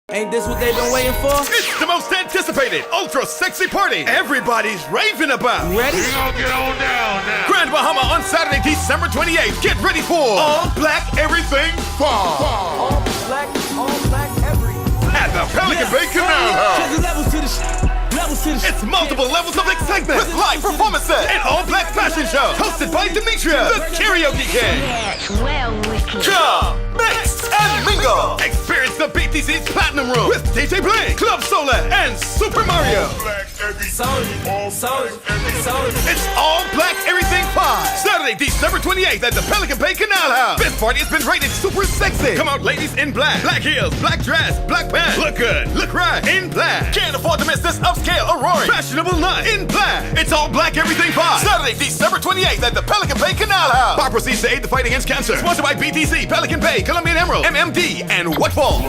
Ain't this what they've been waiting for? It's the most anticipated ultra sexy party everybody's raving about. Ready? We gonna get on down now. Grand Bahama on Saturday, December 28th. Get ready for all black everything fall. All black, everything. At the Pelican Bay Canal House. There's levels to the levels to the It's multiple levels of excitement with live performances and all-black fashion show hosted by Demetria, the karaoke king. Yes, well, wicked. Come, mix, and mingle. Experience the BTC's Platinum Room with DJ Blink, Club Solar, and Super Mario. It's all black everything 5. Saturday, December 28th at the Pelican Bay Canal House. This party has been rated super sexy. Come out, ladies, in black. Black heels, black dress, black pants. Look good, look right, in black. Can't afford to miss this upscale, alluring, fashionable night in black. It's all black everything 5. Saturday, December 28th at the Pelican Bay Canal House. Bar proceeds to aid the fight against cancer. Sponsored by BTC, Pelican Bay, Colombian Emerald, MMD, and What For.